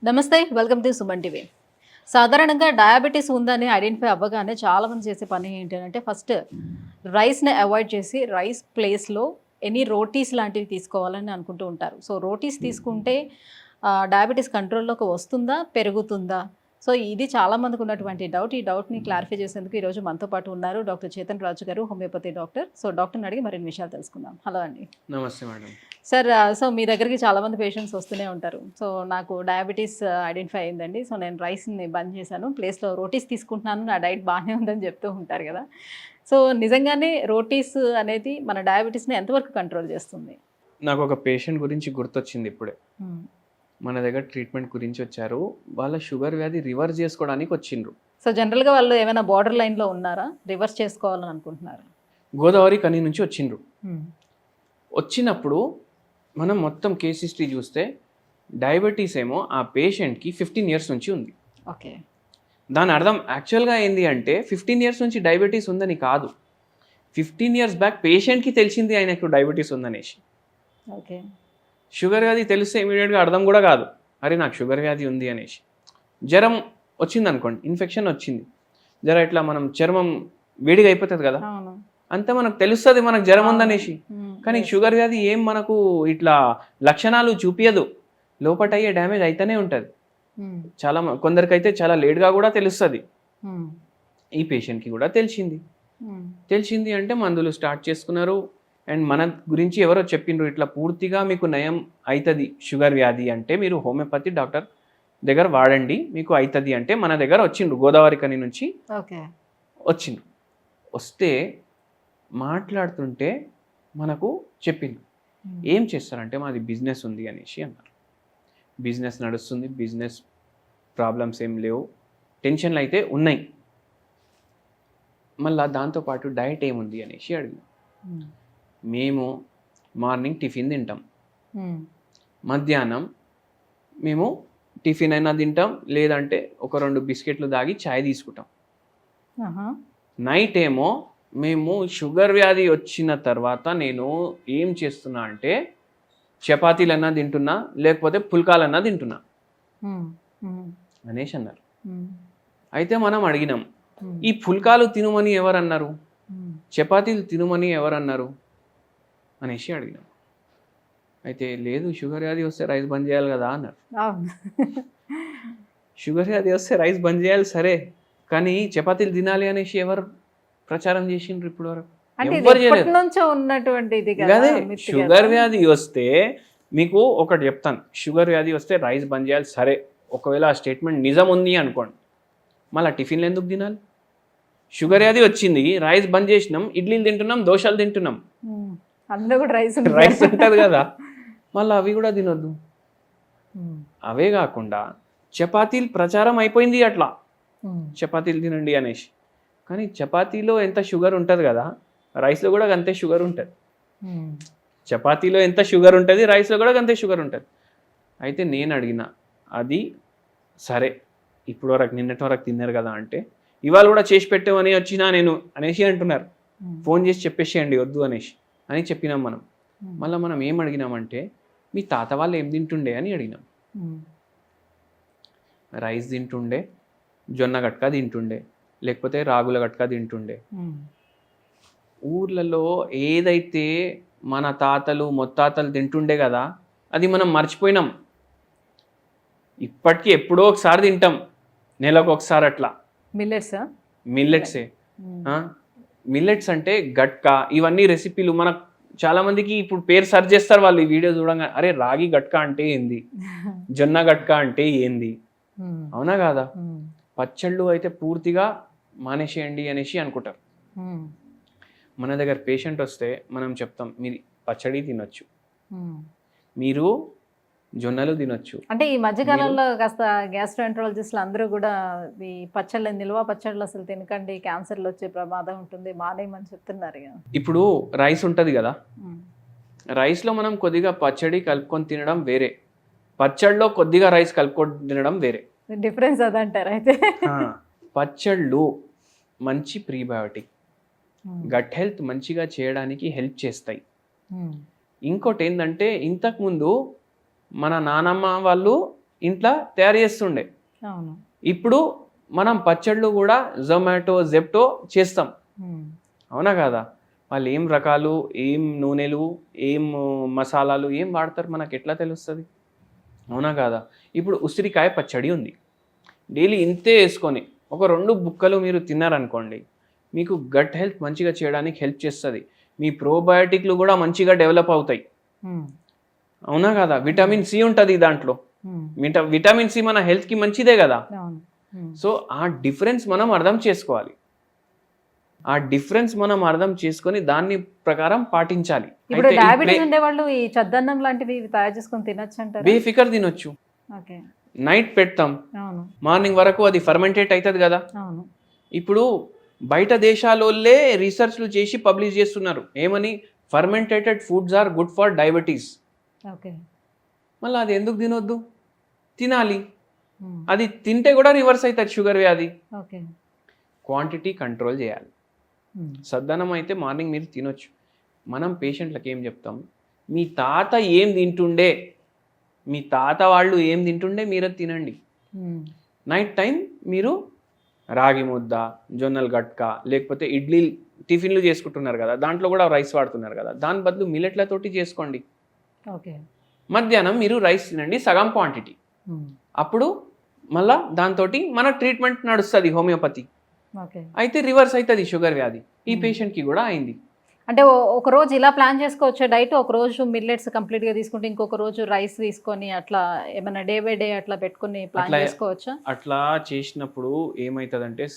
నమస్తే, welcome to Suman TV. సాధారణంగా diabetes ఉందని ఐడెంటిఫై అవ్వగానే చాలామంది చేసే పని ఏంటి అంటే ఫస్ట్ రైస్ని అవాయిడ్ చేసి రైస్ ప్లేస్లో ఎనీ రోటీస్ లాంటివి తీసుకోవాలని అనుకుంటూ ఉంటారు. సో రోటీస్ తీసుకుంటే డయాబెటీస్ కంట్రోల్లోకి వస్తుందా, పెరుగుతుందా? సో ఇది చాలామందికి ఉన్నటువంటి డౌట్. ఈ డౌట్ని క్లారిఫై చేసేందుకు ఈరోజు మనతో పాటు ఉన్నారు డాక్టర్ చేతన్ రాజు గారు, హోమియోపతి డాక్టర్. సో డాక్టర్ని అడిగి మరిన్ని విషయాలు తెలుసుకుందాం. హలో అండి. నమస్తే మేడం. సార్, సో మీ దగ్గరికి చాలామంది పేషెంట్స్ వస్తూనే ఉంటారు. సో నాకు డయాబెటీస్ ఐడెంటిఫై అయిందండి. సో నేను రైస్ని బంద్ చేశాను, ప్లేస్లో రోటీస్ తీసుకుంటున్నాను, నా డైట్ బాగానే ఉందని చెప్తూ ఉంటారు కదా. సో నిజంగానే రోటీస్ అనేది మన డయాబెటీస్ని ఎంతవరకు కంట్రోల్ చేస్తుంది? నాకు ఒక పేషెంట్ గురించి గుర్తొచ్చింది ఇప్పుడే. మన దగ్గర ట్రీట్మెంట్ గురించి వచ్చారు. వాళ్ళ షుగర్ వ్యాధి రివర్స్ చేసుకోవడానికి వచ్చిండ్రు. సో జనరల్గా వాళ్ళు ఏమైనా బార్డర్ లైన్లో ఉన్నారా, రివర్స్ చేసుకోవాలని అనుకుంటున్నారు? గోదావరి కని నుంచి వచ్చిండ్రు. వచ్చినప్పుడు మనం మొత్తం కేస్ హిస్టరీ చూస్తే డయాబెటీస్ ఏమో ఆ పేషెంట్కి 15 ఇయర్స్ నుంచి ఉంది. ఓకే. దాని అర్థం యాక్చువల్గా ఏంది అంటే 15 ఇయర్స్ నుంచి డయాబెటీస్ ఉందని కాదు, 15 ఇయర్స్ బ్యాక్ పేషెంట్కి తెలిసింది ఆయనకు డయాబెటీస్ ఉందనేసి. ఓకే. షుగర్ వ్యాధి తెలిస్తే ఇమీడియట్గా అర్థం కూడా కాదు, అరే నాకు షుగర్ వ్యాధి ఉంది అనేసి. జ్వరం వచ్చింది అనుకోండి, ఇన్ఫెక్షన్ వచ్చింది, జర ఇట్లా మనం చర్మం వేడిగా అయిపోతుంది కదా, అంతే మనకు తెలుస్తుంది మనకు జ్వరం ఉందనేసి. కానీ షుగర్ వ్యాధి ఏం మనకు ఇట్లా లక్షణాలు చూపించదు, లోపట అయ్యే డ్యామేజ్ అయితేనే ఉంటుంది. చాలా కొందరికైతే చాలా లేట్గా కూడా తెలుస్తుంది. ఈ పేషెంట్కి కూడా తెలిసింది అంటే మందులు స్టార్ట్ చేసుకున్నారు. అండ్ మన గురించి ఎవరో చెప్పిండ్రు, ఇట్లా పూర్తిగా మీకు నయం అవుతుంది షుగర్ వ్యాధి అంటే మీరు హోమియోపతి డాక్టర్ దగ్గర వాడండి, మీకు అవుతుంది అంటే మన దగ్గర వచ్చిండ్రు. గోదావరి కని నుంచి వచ్చిండ్రు. వస్తే మాట్లాడుతుంటే మనకు చెప్పిండ్రు, ఏం చేస్తారంటే మాది బిజినెస్ ఉంది అనేసి అన్నారు. బిజినెస్ నడుస్తుంది, బిజినెస్ ప్రాబ్లమ్స్ ఏం లేవు, టెన్షన్లు అయితే ఉన్నాయి, మళ్ళీ దాంతోపాటు డైట్ ఏముంది అనేసి అడిగాం. మేము మార్నింగ్ టిఫిన్ తింటాం, మధ్యాహ్నం మేము టిఫిన్ అయినా తింటాం, లేదంటే ఒక 2 బిస్కెట్లు దాగి ఛాయ్ తీసుకుంటాం. నైట్ ఏమో మేము షుగర్ వ్యాధి వచ్చిన తర్వాత నేను ఏం చేస్తున్నా అంటే చపాతీలన్నా తింటున్నా, లేకపోతే పుల్కాలన్నా తింటున్నా అనేసి అన్నారు. అయితే మనం అడిగినాం, ఈ పుల్కాలు తినుమని ఎవరన్నారు, చపాతీలు తినుమని ఎవరన్నారు అనేసి అడిగినాం. అయితే లేదు, షుగర్ వ్యాధి వస్తే రైస్ బంద్ చేయాలి కదా అన్నారు. షుగర్ వ్యాధి వస్తే రైస్ బంద్ చేయాలి సరే, కానీ చపాతీలు తినాలి అనేసి ఎవరు ప్రచారం చేసిండ్రు ఇప్పుడు వరకు? అదే షుగర్ వ్యాధి వస్తే మీకు ఒకటి చెప్తాను, షుగర్ వ్యాధి వస్తే రైస్ బంద్ చేయాలి సరే, ఒకవేళ ఆ స్టేట్మెంట్ నిజం ఉంది అనుకోండి, మళ్ళీ టిఫిన్లు ఎందుకు తినాలి? షుగర్ వ్యాధి వచ్చింది, రైస్ బంద్ చేసినాం, ఇడ్లీలు తింటున్నాం, దోశలు తింటున్నాం, అందులో కూడా రైస్ ఉంటుంది కదా, మళ్ళీ అవి కూడా తినొద్దు. అవే కాకుండా చపాతీలు ప్రచారం అయిపోయింది అట్లా, చపాతీలు తినండి అనేసి. కానీ చపాతీలో ఎంత షుగర్ ఉంటుంది కదా, రైస్లో కూడా అంతే షుగర్ ఉంటుంది. చపాతీలో ఎంత షుగర్ ఉంటుంది, రైస్లో కూడా అంతే షుగర్ ఉంటుంది. అయితే నేను అడిగిన, అది సరే ఇప్పుడు వరకు నిన్నటి వరకు తిన్నారు కదా అంటే, ఇవాళ కూడా చేసి పెట్టామని వచ్చినా నేను అనేసి అంటున్నారు. ఫోన్ చేసి చెప్పేసేయండి వద్దు అనేసి అని చెప్పినాం మనం. మళ్ళీ మనం ఏం అడిగినామంటే, మీ తాత వాళ్ళు ఏం తింటుండే అని అడిగినాం. రైస్ తింటుండే, జొన్న గట్క తింటుండే, లేకపోతే రాగుల గట్క తింటుండే. ఊర్లలో ఏదైతే మన తాతలు ముత్తాతలు తింటుండే కదా, అది మనం మర్చిపోయినాం. ఇప్పటికీ ఎప్పుడో ఒకసారి తింటాం, నెలకు ఒకసారి అట్లా. మిల్లెట్సే. మిల్లెట్స్ అంటే గట్కా, ఇవన్నీ రెసిపీలు మనకు చాలా మందికి ఇప్పుడు పేరు సెర్చ్ చేస్తారు వాళ్ళు ఈ వీడియో చూడంగా, అరే రాగి గట్కా అంటే ఏంది, జొన్న గట్కా అంటే ఏంది, అవునా కాదా? పచ్చళ్ళు అయితే పూర్తిగా మానేసేయండి అనేసి అనుకుంటారు. మన దగ్గర పేషెంట్ వస్తే మనం చెప్తాం, మీరు పచ్చడి తినొచ్చు, మీరు జొన్నలు తినొచ్చు. అంటే ఈ మధ్యకాలంలో కాస్త గ్యాస్ట్రోఎంట్రాలజిస్టులు అందరూ కూడా ఈ పచ్చళ్ళు, నిల్వ పచ్చళ్ళు అసలు తినకండి, క్యాన్సర్లు వచ్చే ప్రమాదం ఉంటుంది, మానేయమని చెప్తున్నారు. ఇప్పుడు రైస్ ఉంటుంది కదా, రైస్లో మనం కొద్దిగా పచ్చడి కలుపుకొని తినడం వేరే, పచ్చడిలో కొద్దిగా రైస్ కలుపుకొని తినడం వేరే. డిఫరెన్స్ అదంటారు. అయితే పచ్చళ్ళు మంచి ప్రీబయోటిక్, గట్ హెల్త్ మంచిగా చేయడానికి హెల్ప్ చేస్తాయి. ఇంకోటి ఏంటంటే, ఇంతకుముందు మన నానమ్మ వాళ్ళు ఇంట్లో తయారు చేస్తుండే. అవును. ఇప్పుడు మనం పచ్చళ్ళు కూడా జొమాటో జెప్టో చేస్తాం, అవునా కాదా? వాళ్ళు ఏం రకాలు, ఏం నూనెలు, ఏం మసాలాలు ఏం వాడతారు మనకు ఎట్లా తెలుస్తుంది, అవునా కాదా? ఇప్పుడు ఉసిరికాయ పచ్చడి ఉంది, డైలీ ఇంతే వేసుకొని ఒక 2 బుక్కలు మీరు తిన్నారనుకోండి, మీకు గట్ హెల్త్ మంచిగా చేయడానికి హెల్ప్ చేస్తుంది. మీ ప్రోబయోటిక్లు కూడా మంచిగా డెవలప్ అవుతాయి, అవునా కదా? విటమిన్ సి ఉంటుంది దాంట్లో. విటమిన్ సి మన హెల్త్కి మంచిదే కదా. సో ఆ డిఫరెన్స్ మనం అర్థం చేసుకోవాలి. ఆ డిఫరెన్స్ మనం అర్థం చేసుకొని దాన్ని ప్రకారం పాటించాలి. ఇప్పుడు డయాబెటీస్ ఉండే వాళ్ళు ఈ చద్దన్నం లాంటివి తయారు చేసుకొని తినొచ్చు అంటారా? బేఫికర్ తినొచ్చు. ఓకే. నైట్ పెడతాం, అవును, మార్నింగ్ వరకు అది ఫర్మెంటేట్ అవుతుంది కదా. అవును. ఇప్పుడు బయట దేశాలోళ్ళే రీసెర్చ్లు చేసి పబ్లిష్ చేస్తున్నారు, ఏమని? Fermentated foods are good for diabetes. Okay. మళ్ళీ అది ఎందుకు తినొద్దు? తినాలి. అది తింటే కూడా రివర్స్ అవుతుంది షుగర్ వ్యాధి. ఓకే. క్వాంటిటీ కంట్రోల్ చేయాలి. సద్దనం అయితే మార్నింగ్ మీరు తినొచ్చు. మనం పేషెంట్లకు ఏం చెప్తాం, మీ తాత ఏం తింటుండే, మీ తాత వాళ్ళు ఏం తింటుండే మీరు తినండి. నైట్ టైం మీరు రాగి ముద్ద, జొన్నలు గట్క, లేకపోతే ఇడ్లీ టిఫిన్లు చేసుకుంటున్నారు కదా, దాంట్లో కూడా రైస్ వాడుతున్నారు కదా, దాని బదులు మిల్లెట్లతోటి చేసుకోండి. ఓకే. మధ్యాహ్నం మీరు రైస్ తినండి సగం క్వాంటిటీ. అప్పుడు మళ్ళా దాంతో మన ట్రీట్మెంట్ నడుస్తుంది హోమియోపతి. అయితే రివర్స్ అవుతుంది షుగర్ వ్యాధి. ఈ పేషెంట్కి కూడా అయింది. అంటే ఒక రోజు ఇలా ప్లాన్ చేసుకోవచ్చు డైట్, ఒక రోజు మిల్లెట్స్ కంప్లీట్గా తీసుకుంటే ఇంకొక రోజు రైస్ తీసుకొని అట్లా ఏమైనా డే బై డే అట్లా పెట్టుకుని ప్లాన్ చేసుకోవచ్చా? అట్లా చేసినప్పుడు ఏమవుతుందంటే,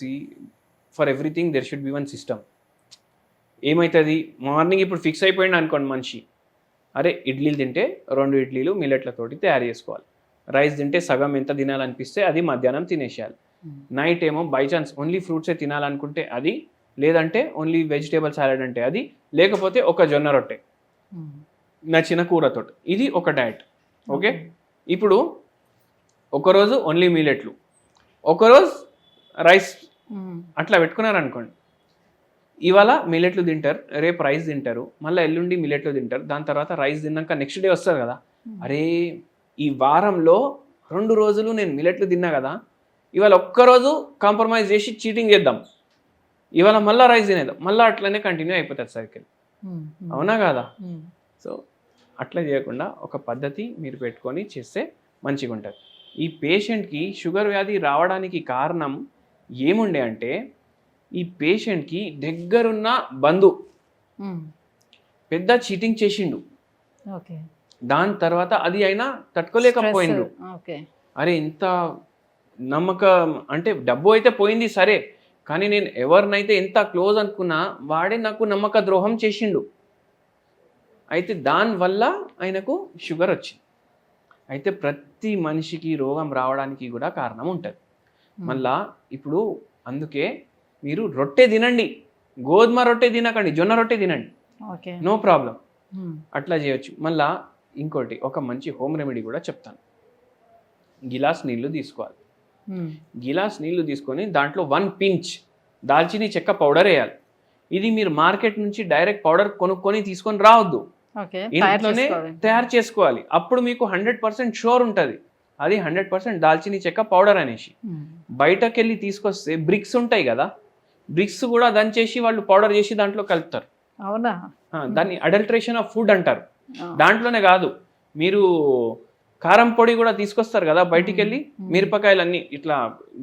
for everything there should be one system. ఏమవుతుంది, మార్నింగ్ ఇప్పుడు ఫిక్స్ అయిపోయింది అనుకోండి మనిషి, అరే ఇడ్లీలు తింటే 2 ఇడ్లీలు మిల్లెట్లతోటి తయారు చేసుకోవాలి, రైస్ తింటే సగం ఎంత తినాలనిపిస్తే అది మధ్యాహ్నం తినేసేయాలి, నైట్ ఏమో బై ఛాన్స్ ఓన్లీ ఫ్రూట్సే తినాలనుకుంటే అది, లేదంటే ఓన్లీ వెజిటేబుల్ సాలెడ్ అంటే అది, లేకపోతే ఒక జొన్న రొట్టె నచ్చిన కూరతోటి, ఇది ఒక డయట్. ఓకే. ఇప్పుడు ఒకరోజు ఓన్లీ మిల్లెట్లు, ఒకరోజు రైస్, అట్లా పెట్టుకున్నారనుకోండి. ఇవాళ మిల్లెట్లు తింటారు, రేపు రైస్ తింటారు, మళ్ళీ ఎల్లుండి మిల్లెట్లు తింటారు, దాని తర్వాత రైస్ తిన్నాక నెక్స్ట్ డే వస్తారు కదా, అరే ఈ వారంలో 2 రోజులు నేను మిల్లెట్లు తిన్నా కదా, ఇవాళ ఒక్కరోజు కాంప్రమైజ్ చేసి చీటింగ్ చేద్దాం, ఇవాళ మళ్ళీ రైస్ తినేద్దాం, మళ్ళీ అట్లనే కంటిన్యూ అయిపోతుంది సైకిల్, అవునా కాదా? సో అట్లా చేయకుండా ఒక పద్ధతి మీరు పెట్టుకొని చేస్తే మంచిగా ఉంటుంది. ఈ పేషెంట్కి షుగర్ వ్యాధి రావడానికి కారణం ఏముండే అంటే, ఈ పేషెంట్కి దగ్గరున్న బంధు పెద్ద చీటింగ్ చేసిండు, దాని తర్వాత అది అయినా తట్టుకోలేకపోయిండు. అరే ఇంత నమ్మకం అంటే డబ్బు అయితే పోయింది సరే, కానీ నేను ఎవరినైతే ఎంత క్లోజ్ అనుకున్నా వాడే నాకు నమ్మక ద్రోహం చేసిండు. అయితే దానివల్ల ఆయనకు షుగర్ వచ్చింది. అయితే ప్రతి మనిషికి రోగం రావడానికి కూడా కారణం ఉంటుంది. మళ్ళా ఇప్పుడు అందుకే మీరు రొట్టె తినండి, గోధుమ రొట్టె తినకండి, జొన్న రొట్టె తినండి, నో ప్రాబ్లం, అట్లా చేయొచ్చు. మళ్ళా ఇంకోటి ఒక మంచి హోమ్ రెమెడీ కూడా చెప్తాను. గిలాస్ నీళ్లు తీసుకోవాలి, గిలాస్ నీళ్లు తీసుకొని దాంట్లో 1 పించ్ దాల్చిని చెక్క పౌడర్ వేయాలి. ఇది మీరు మార్కెట్ నుంచి డైరెక్ట్ పౌడర్ కొనుక్కొని తీసుకొని రావద్దు, ఇంట్లోనే తయారు చేసుకోవాలి. అప్పుడు మీకు 100% షూర్ ఉంటుంది అది 100% దాల్చిని చెక్క పౌడర్ అనేసి. బయటకెళ్ళి తీసుకొస్తే బ్రిక్స్ ఉంటాయి కదా, బ్రిక్స్ కూడా దంచేసి వాళ్ళు పౌడర్ చేసి దాంట్లో కలుపుతారు. అవునా? దాన్ని అడల్ట్రేషన్ ఆఫ్ ఫుడ్ అంటారు. దాంట్లోనే కాదు, మీరు కారం పొడి కూడా తీసుకొస్తారు కదా బయటికి వెళ్ళి, మిరపకాయలన్నీ ఇట్లా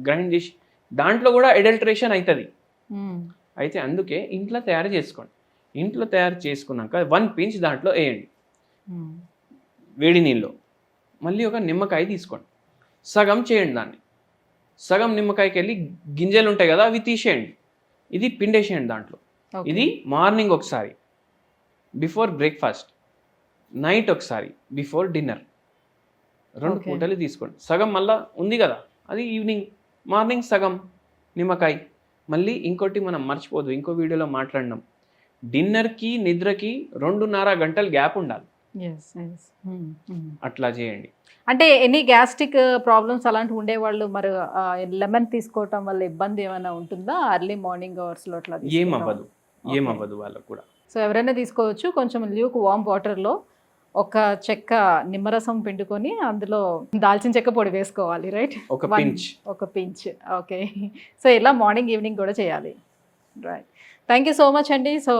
గ్రైండ్ చేసి దాంట్లో కూడా అడల్ట్రేషన్ అవుతుంది. అయితే అందుకే ఇంట్లో తయారు చేసుకోండి. ఇంట్లో తయారు చేసుకున్నాక 1 పించ్ దాంట్లో వేయండి వేడి నీళ్ళు. మళ్ళీ ఒక నిమ్మకాయ తీసుకోండి, సగం చేయండి దాన్ని, సగం నిమ్మకాయకి వెళ్ళి గింజలు ఉంటాయి కదా అవి తీసేయండి, ఇది పిండేసేయండి దాంట్లో. ఇది మార్నింగ్ ఒకసారి బిఫోర్ బ్రేక్ఫాస్ట్, నైట్ ఒకసారి బిఫోర్ డిన్నర్, 2 పూటలు తీసుకోండి. సగం మళ్ళీ ఉంది కదా అది ఈవినింగ్, మార్నింగ్ సగం నిమ్మకాయ. మళ్ళీ ఇంకోటి మనం మర్చిపోదు, ఇంకో వీడియోలో మాట్లాడినాం, డిన్నర్కి నిద్రకి 2.5 గంటలు గ్యాప్ ఉండాలి. అట్లా చేయండి. అంటే ఎనీ గ్యాస్ట్రిక్ ప్రాబ్లమ్స్ అలాంటివి ఉండేవాళ్ళు మరి లెమన్ తీసుకోవటం వల్ల ఇబ్బంది ఏమైనా ఉంటుందా? అర్లీ మార్నింగ్ అవర్స్లో అట్లా ఏమవ్వదు వాళ్ళకు కూడా. సో ఎవరైనా తీసుకోవచ్చు. కొంచెం ల్యూక్ వామ్ వాటర్లో ఒక చెక్క నిమ్మరసం పిండుకొని అందులో దాల్చిన చెక్క పొడి వేసుకోవాలి, రైట్? ఒక pinch. ఒక పించ్, ఓకే. సో ఇలా మార్నింగ్ ఈవినింగ్ కూడా చేయాలి, right. Thank you so much అండి. సో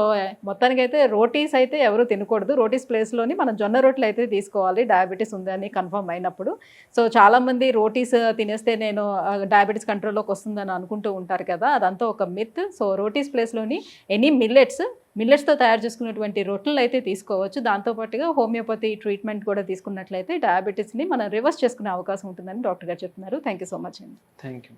మొత్తానికైతే రోటీస్ అయితే ఎవరు తినకూడదు, రోటీస్ ప్లేస్లోని మనం జొన్న రొట్టెలు అయితే తీసుకోవాలి డయాబెటీస్ ఉందని కన్ఫర్మ్ అయినప్పుడు. సో చాలామంది రోటీస్ తినేస్తే నేను డయాబెటీస్ కంట్రోల్లోకి వస్తుందని అనుకుంటూ ఉంటారు కదా, అదంతా ఒక మిత్. సో రోటీస్ ప్లేస్లోని ఎనీ మిల్లెట్స్తో తయారు చేసుకున్నటువంటి రొట్టెలు అయితే తీసుకోవచ్చు. దాంతోపాటుగా హోమియోపతి ట్రీట్మెంట్ కూడా తీసుకున్నట్లయితే డయాబెటీస్ని మనం రివర్స్ చేసుకునే అవకాశం ఉంటుందని డాక్టర్ గారు చెప్తున్నారు. థ్యాంక్ యూ సో మచ్ అండి. Thank you.